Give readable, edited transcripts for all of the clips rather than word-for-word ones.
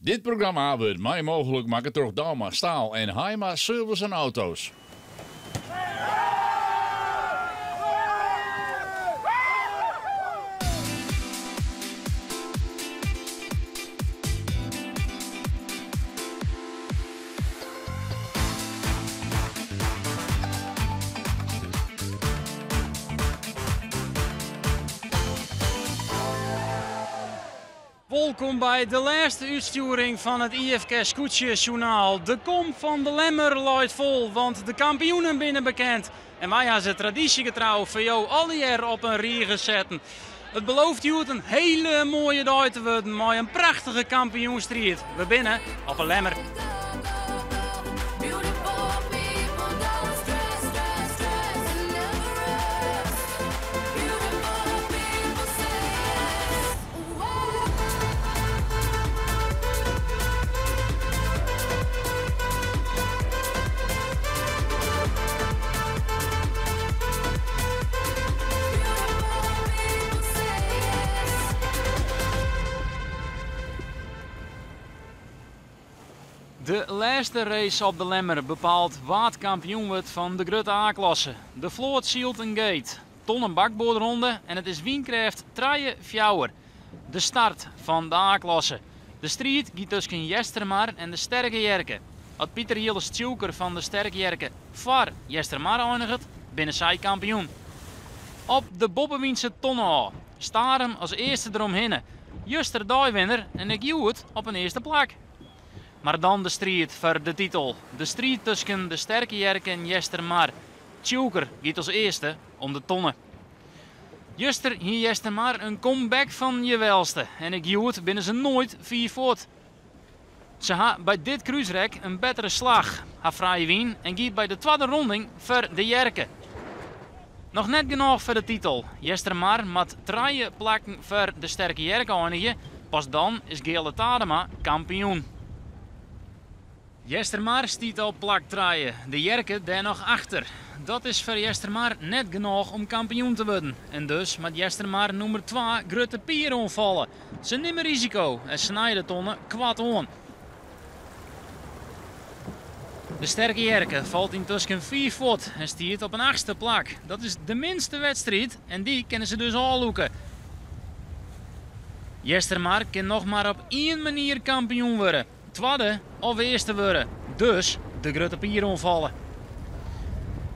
Dit programma wordt mij mogelijk maken door Dalma Staal en Haima Service en Auto's. Welkom bij de laatste uitsturing van het IFK Scootjesjournaal. De kom van de Lemmer looit vol, want de kampioenen binnen bekend. En wij hebben ze traditiegetrouw voor jou al jaar op een rie zetten. Het belooft je een hele mooie dag te worden, met een prachtige kampioenstrijd. We binnen op een Lemmer. De laatste race op de Lemmer bepaalt wat kampioen wordt van de Grutte A-klasse. De Vloot Shield Gate, ton- en bakboordronde en het is Wiencraft 3-4. De start van de A-klasse. De strijd gaat tussen Jestermar en de Sterke Jerke. Als Pieter Jilles Tjoeker van de Sterke Jerke voor Jestermar eindigt, binnen zij kampioen. Op de Bobbewiense Tonne staren als eerste eromheen. Juster Dijwinner en ik het op een eerste plek. Maar dan de strijd voor de titel. De strijd tussen de Sterke Jerke en Jestermar. Tjoeker gaat als eerste om de tonnen. Juster hier Jestermar een comeback van je welste. En ik het binnen ze nooit 4 voort. Ze had bij dit kruisrek een betere slag. Haar vrije wien en gaat bij de tweede ronding voor de Jerke. Nog net genoeg voor de titel. Jestermar met 3 plakken voor de Sterke Jerke eindigen. Pas dan is Gele Tadema kampioen. Jestermar stiet op plak 3, de Jerke daar nog achter. Dat is voor Jestermar net genoeg om kampioen te worden. En dus met Jestermar nummer 2 Grutte Pier onvallen. Ze nemen risico en snijden tonnen kwad aan. De Sterke Jerke valt intussen 4 voet en stiert op een 8e plak. Dat is de minste wedstrijd en die kunnen ze dus al loeken. Jestermar kan nog maar op 1 manier kampioen worden. Tweede of eerste worden. Dus de Grutte Pier onvallen.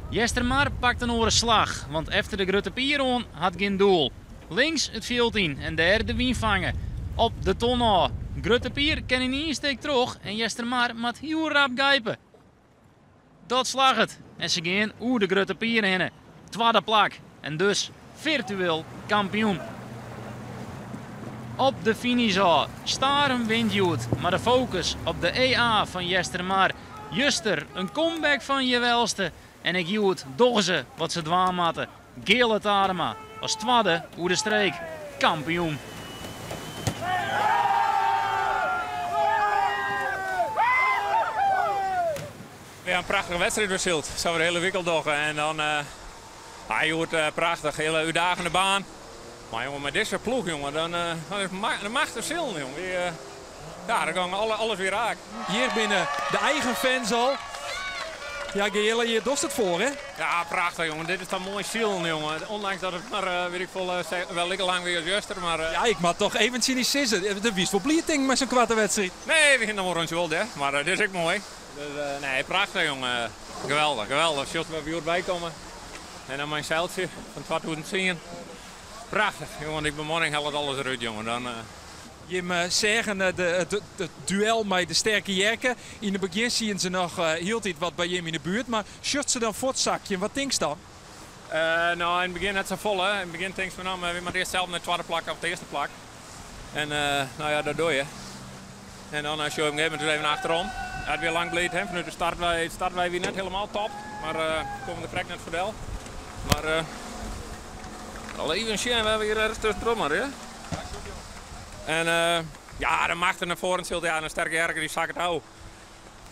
Jestermar pakt een orenslag, want efter de Grutte Pier on had geen doel. Links het veld in en daar de wien vangen. Op de tonne. Grutte Pier kan in 1 steek terug en Jestermar moet heel rap gijpen. Dat slag het en ze gaan oer de Grutte Pier heen. Tweede plak en dus virtueel kampioen. Op de finish staren wint Joet, maar de focus op de EA van Jestermar. Juster, een comeback van je welste. En ik Joet, doch ze wat ze dwaan matten. Gele Tadema als tweede oer de streek kampioen. Ja, een prachtige wedstrijd verschild. Zo de hele winkeldag. En dan je hoort prachtig, hele uitdagende baan. Maar jongen, met deze ploeg, jongen, dan mag het verschil, jongen. Ja, dan gaan alles weer raak. Hier binnen de eigen fans al. Ja, Gele, je dost het voor, hè? Ja, prachtig, jongen. Dit is dan mooi stil, jongen. Ondanks dat het maar, weet ik veel, wel lekker lang weer als juster, maar... Ja, ik mag toch even cynisch zitten. De wist wel blieting met zo'n kwarte wedstrijd. Nee, we gaan nog maar wel, hè. Maar dit is ook mooi. Dus, nee, prachtig, jongen. Geweldig, geweldig. Shot waar we hier bij komen. En dan mijn zeiltje van 2010. Prachtig, jongen. Ik bemanning haalt alles eruit, jongen. Dan, Je zeggen het duel met de Sterke Jerke. In het begin zien ze nog heel iets wat bij hem in de buurt. Maar shot ze dan voor het zakje? Wat denk je dan? Nou, in het begin net zo vol, hè. In het begin denk je van, nou, we moeten eerst zelf naar de tweede plak of de eerste plak. En nou ja, dat doe je. En dan show ik hem even achterom. Het weer lang bleef, hè. Vanuit de start wij weer net helemaal top. Maar komen de krek net verdel. Maar al even zien, we hebben hier ergens tussendoor maar, hè. En ja, de macht naar voren zult, ja, een Sterke Jerke die zak het houden.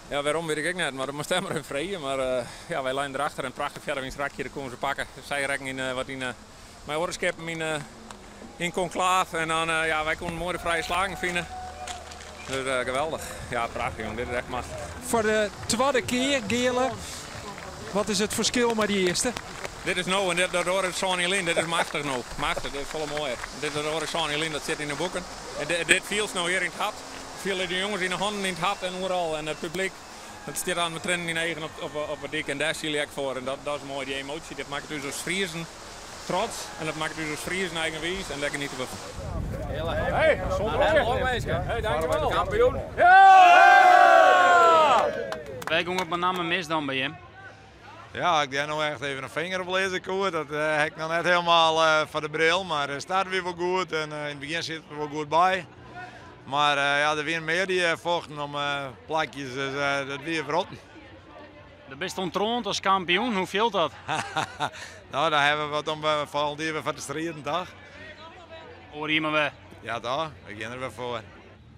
Ja, waarom weet ik net, maar dat moest helemaal even vrije. Maar ja, wij lijnen erachter en prachtig verderwingsrakje, daar komen ze pakken. Zij rekken in wat in mijn oorschepen in conclave. En dan, ja, wij konden mooie vrije slagen vinden. Dus geweldig. Ja, prachtig jongen. Dit is echt machtig. Voor de tweede keer, Geerle. Wat is het verschil met die eerste? Dit is nou en dit de rode Sonny Lin, dit is machtig nou. Machtig, dit is volle mooi. Dit is de rode Sonny Lin, dat zit in de boeken. En dit viel nou hier in het hart. Vielen de jongens in de handen in het hart en overal. En het publiek, dat staat aan met trainen in eigen op het dik en daar zie je echt voor. En dat is mooi, die emotie. Dat maakt dus als Friesen trots en dat maakt dus als Friesen eigenwijs en lekker niet te bevallen. Hey, hey, dankjewel. Kampioen. Wij gaan met name mis dan bij hem. Ja, ik denk nog echt even een vinger op lezen koer. Dat heb ik nog net helemaal van de bril, maar het staat weer wel goed en in het begin zit er wel goed bij. Maar ja, er weer meer die vochten om plakjes, dus dat weer verrotten. De best ontroond als kampioen, hoe viel dat? Nou, daar hebben we wat om van de strijden, toch? Hoor hier maar weer. Ja, toch? We gaan er weer voor.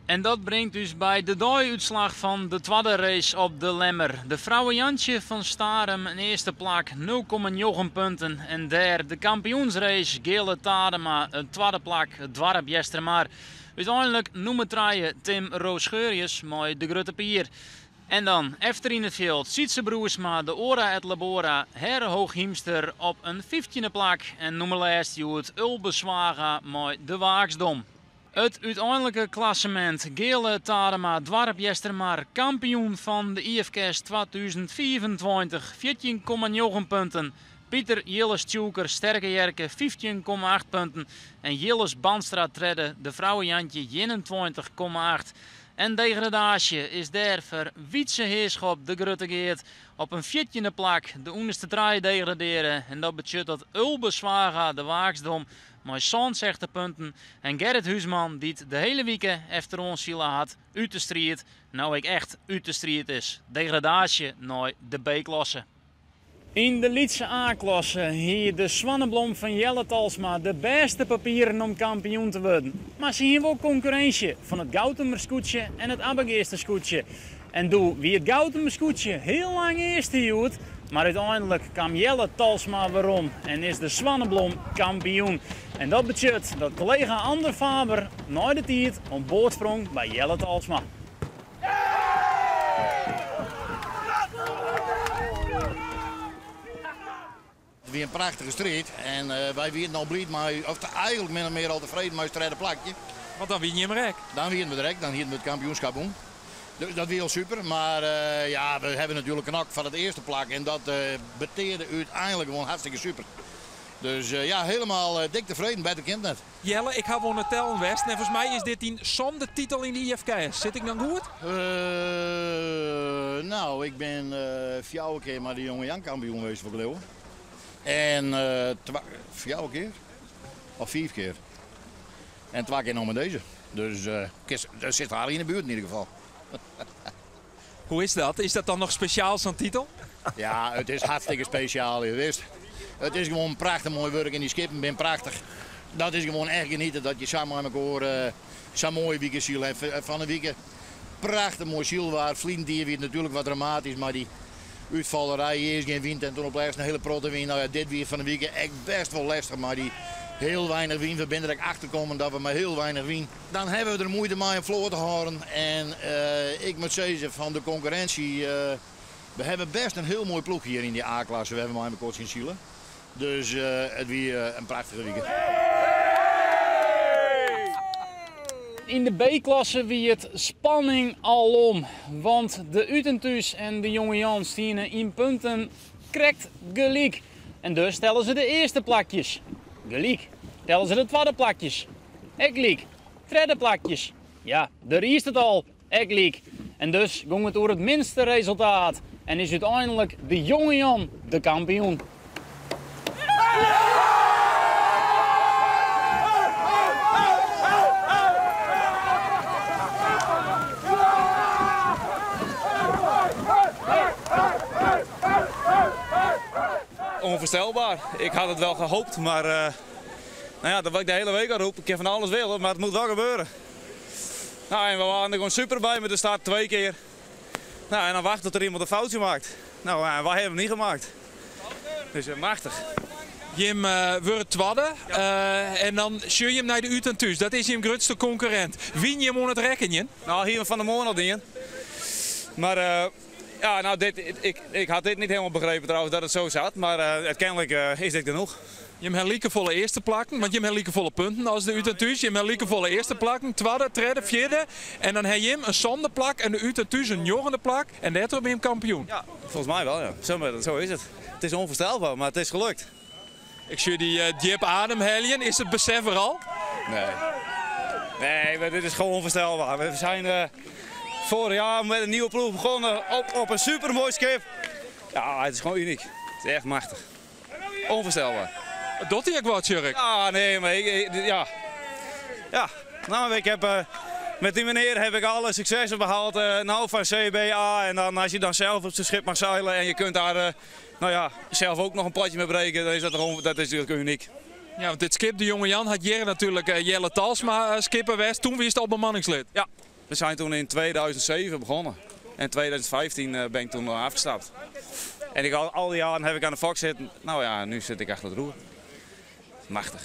En dat brengt dus bij de dooiuitslag van de tweede race op de Lemmer. De vrouwen Jantje van Starem een eerste plak, 0,9 punten. En daar de kampioensrace Geerle Tadema een tweede plak, het dwarp Jestermaar. Uiteindelijk noemen traaien Tim Roos-Geurjes, mooi de Grutte Pier. En dan, efter in het veld, Sietse Broersma, de Ora et Labora, Herre Hooghiemster op een 15e plak. En nummer laatst Joet Ulbe Zwaga, mooi de Waaksdom. Het uiteindelijke klassement, Geerle Tadema, dwarp Jestermaar, kampioen van de IFK's 2024, 14,9 punten. Pieter Jilles Tjoeker, sterke Jerke, 15,8 punten. En Jilles Banstra tredde, de vrouwenjantje, 21,8. En degradatie is daar voor Wietse Heerschop de Gruttegeert op een 14e plak. De onderste draai degraderen. En dat betekent dat Ulbe Zwaga, de Waaksdom, met 60 punten. En Gerrit Huisman, die het de hele week efter ons had, uit de strijd. Nou ik echt uit de strijd is. Degradatie naar de B-klasse. In de Lietse A-klasse hier de Zwanneblom van Jelle Talsma de beste papieren om kampioen te worden. Maar ze hier wel concurrentie van het Gautemer scootje en het Abbegeester scootje. En doe wie het Gautemer scootje heel lang eerst hield, maar uiteindelijk kwam Jelle Talsma weer om en is de Zwanneblom kampioen. En dat betekent dat collega Ander Faber na de tijd om boord sprong bij Jelle Talsma. Weer een prachtige strijd en wij werden nou blij, maar eigenlijk min of meer al tevreden met het tweede plakje. Want dan win je hem rek. Dan winnen we direct, dan hier met het kampioenschap om. Dus dat weer super, maar ja, we hebben natuurlijk een knak van het eerste plak en dat beteerde uiteindelijk gewoon hartstikke super. Dus ja, helemaal dik tevreden bij de kind net. Jelle, ik heb wel een tel West en volgens mij is dit som de titel in de IFK's. Zit ik dan goed? Nou, ik ben 4 keer maar de jonge Jan kampioen geweest voor Leeuwen. En 4 keer? Of 5 keer. En 2 keer nog met deze. Dus er zit haar in de buurt in ieder geval. Hoe is dat? Is dat dan nog speciaal zo'n titel? Ja, het is hartstikke speciaal, je wist. Het is gewoon prachtig mooi werk en die skippen zijn prachtig. Dat is gewoon echt genieten dat je samen met elkaar zo'n mooie weekend hebt. Van een weekend prachtig mooi ziel waar. Vliendier weer natuurlijk wat dramatisch, maar die uitvallerij eerst geen wind en toen op laatst een hele protte wind. Nou ja, dit weer van de weekend echt best wel lastig, maar die heel weinig wind. We zijn er achter komen dat we met heel weinig wind. Dan hebben we er moeite mee om vloer te houden. En ik moet zeggen van de concurrentie, we hebben best een heel mooi ploeg hier in die A-klasse. We hebben maar kort zien zielen. Dus het weer een prachtige weekend. In de B-klasse wie het spanning alom. Want de Utentus en de jonge Jan stienen in punten krekt gelijk. En dus tellen ze de eerste plakjes. Gelijk. Tellen ze de tweede plakjes. Gelijk. Derde plakjes. Ja, daar is het al. Gelijk. En dus ging het door het minste resultaat. En is uiteindelijk de jonge Jan de kampioen. Onvoorstelbaar. Ik had het wel gehoopt, maar nou ja, dat wil ik de hele week al roepen. Ik kan van alles willen, maar het moet wel gebeuren. Nou, en we waren er gewoon super bij met de start 2 keer. Nou, en dan wachten tot er iemand een foutje maakt. Nou, wij hebben hem niet gemaakt. Dus machtig. Jim wordt tweede en dan stuur je hem naar de Uten thuis. Dat is je grootste concurrent. Wien je hem aan het rekken? Nou, hier van de morgen al dingen. Maar ja, nou, ik had dit niet helemaal begrepen trouwens dat het zo zat. Maar uiteindelijk is dit genoeg. Je hebt liekevolle eerste plakken, want je hebt liekevolle punten als de Uten thuis. Je hebt liekevolle eerste plakken, tweede, derde, vierde. En dan heb je hem een zondeplak en de Uten thuis een jongende plak. En daardoor ben je hem kampioen. Ja, volgens mij wel, ja. Zo is het. Het is onvoorstelbaar, maar het is gelukt. Ik zie die diep ademhalen. Is het besef er al? Nee, dit is gewoon onvoorstelbaar. We zijn vorig jaar met een nieuwe ploeg begonnen op een supermooi schip. Ja, het is gewoon uniek. Het is echt machtig. Onvoorstelbaar. Doet hij ook wat, Jurk? Ja, nee, maar ja. Nou, ik heb met die meneer heb ik alle successen behaald. Nou, van CBA. En dan, als je dan zelf op zijn schip mag zeilen en je kunt daar nou ja, zelf ook nog een potje mee breken, dan is dat is natuurlijk uniek. Ja, want dit schip, de jonge Jan, had hier natuurlijk Jelle Talsma skipper West. Toen wist het al bemanningslid. Ja, we zijn toen in 2007 begonnen. En in 2015 ben ik toen afgestapt. En al die jaren heb ik aan de Fox zitten. Nou ja, nu zit ik achter het roer. Machtig.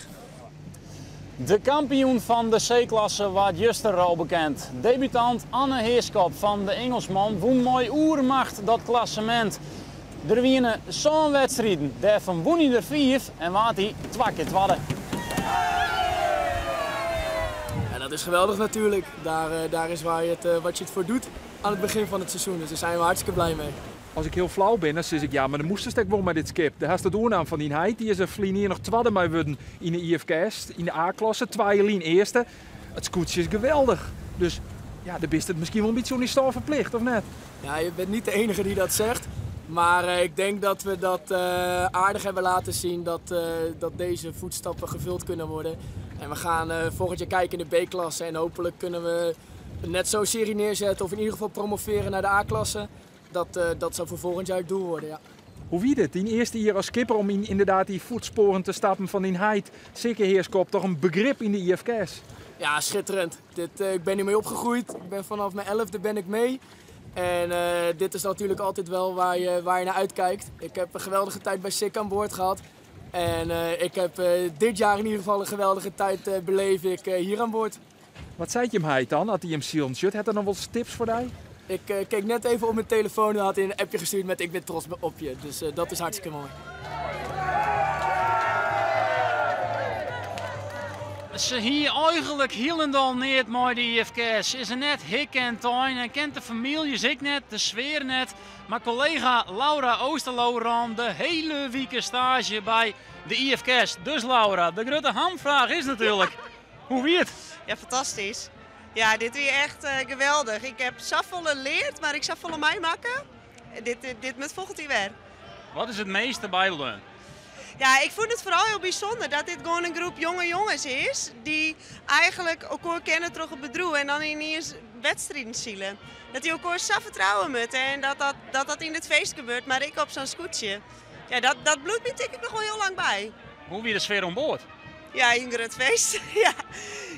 De kampioen van de C-klasse wordt juster al bekend. Debutant Anne Heerskop van de Engelsman won mooi oermacht dat klassement. Er wienen zo'n wedstrijden, daarvan won hij er 4 en waard hij 2 keer tweede. Ja, dat is geweldig natuurlijk. Daar is waar wat je het voor doet aan het begin van het seizoen. Dus daar zijn we hartstikke blij mee. Als ik heel flauw ben, dan zeg ik ja, maar dan moest ze wel met dit skip. Daar heeft het oornaam van die heid. Die is er hier nog tweede mee worden in de IFK's, in de A-klasse. 2 Lien eerste. Het scootje is geweldig. Dus ja, dan is het misschien wel een beetje zo'n stal verplicht, of net? Ja, je bent niet de enige die dat zegt. Maar ik denk dat we dat aardig hebben laten zien dat deze voetstappen gevuld kunnen worden. En we gaan volgend jaar kijken in de B-klasse en hopelijk kunnen we net zo'n serie neerzetten of in ieder geval promoveren naar de A-klasse. Dat zou voor volgend jaar het doel worden, ja. Hoe wie dit? Die eerste hier als skipper om inderdaad die voetsporen te stappen van die heid. Zeker Heerskop, toch een begrip in de IFK's? Ja, schitterend. Ik ben hiermee opgegroeid. Ik ben vanaf mijn 11e ben ik mee. En dit is natuurlijk altijd wel waar je naar uitkijkt. Ik heb een geweldige tijd bij SICK aan boord gehad. En ik heb dit jaar in ieder geval een geweldige tijd beleef ik hier aan boord. Wat zei je hem heid dan, had hij hem ziel shut? Had er nog wel tips voor jou? Ik keek net even op mijn telefoon en had hij een appje gestuurd met ik ben trots op je. Dus dat is hartstikke mooi. Ze hier eigenlijk helemaal niet met de IFK's. Is er net hik en tuin en kent de familie ik net, de sfeer net. Maar collega Laura Oosterlo ran de hele week stage bij de IFK's. Dus Laura, de grote hamvraag is natuurlijk, hoe wie het? Ja, fantastisch. Ja, dit weer echt geweldig. Ik heb zoveel geleerd, maar ik zou volle mij maken. Dit met volgend jaar weer. Wat is het meeste bijleun? Ja, ik vond het vooral heel bijzonder dat dit gewoon een groep jonge jongens is die eigenlijk elkaar kennen terug op bedroeg en dan ineens wedstrijden zielen. Dat die elkaar zo vertrouwen moeten en dat in het feest gebeurt, maar ik op zo'n scootje. Ja, dat bloedt me denk ik nog wel heel lang bij. Hoe weer de sfeer aan boord? Ja, een groot feest.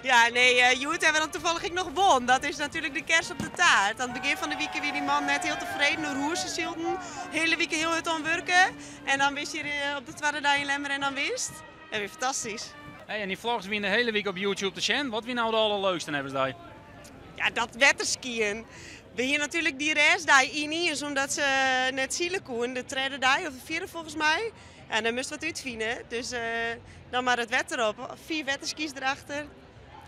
Ja, nee, Joet hebben we dan toevallig nog won. Dat is natuurlijk de kers op de taart. Aan het begin van de week weer die man net heel tevreden door hoe ze zielden. Hele week heel hard aan werken. En dan wist je op de tweede dag in Lemmer en dan wist. Ja, weer fantastisch. Hey, en die vlogs wie de hele week op YouTube te zien. Wat wie nou de allerleukste hebben ze daar? Ja, dat wetterskiën. We hier natuurlijk die restdag in is omdat ze net zielen koen. De tweede dag of de vierde volgens mij. En dan moest wat uitvinden. Dus dan maar het wetter op. 4 wetterskis erachter.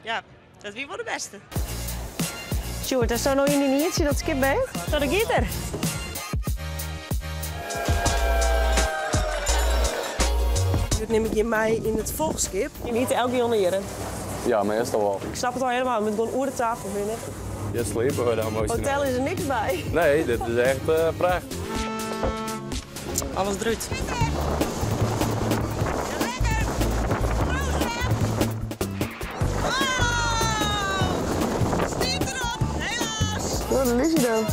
Ja, dat wie wordt de beste. Sjoerd, dat zou nog in niet zien dat skip bent? Zo, de gieter. Dit neem ik je mee in het volgskip. Je niet elke keer onderen. Ja, meestal wel. Ik snap het al helemaal, met gewoon oer de tafel binnen. Je slepen we dan mooi. Hotel is er niks bij. Nee, dit is echt prachtig. Alles drukt. Wat is je dan?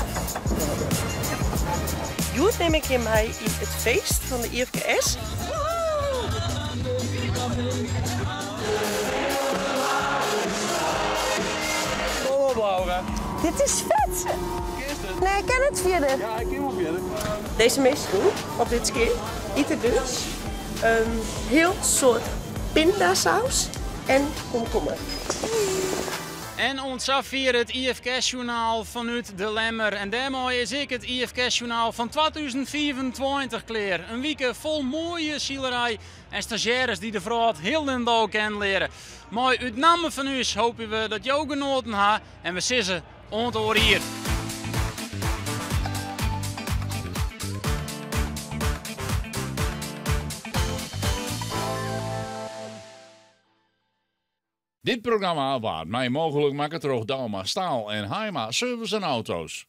Joet neem ik je mee in het feest van de IFKS. Kom op, Laura. Dit is vet! Nee, ik ken het verder. Ja, ik ken hem verder. Deze meisje op dit skip, Ieter dus. een heel soort pindasaus en komkommer. En ons vier het IFK-journaal vanuit de Lemmer. En daarmee is ik het IFK-journaal van 2024 klaar. Een week vol mooie zielerij en stagiaires die de vrouw heel de dag kennen leren. Maar uit namen van u hopen we dat jou genoten hebt en we sissen ontoor hier. Dit programma waard mij mogelijk maken door Dalma Staal en Heima Service en Auto's.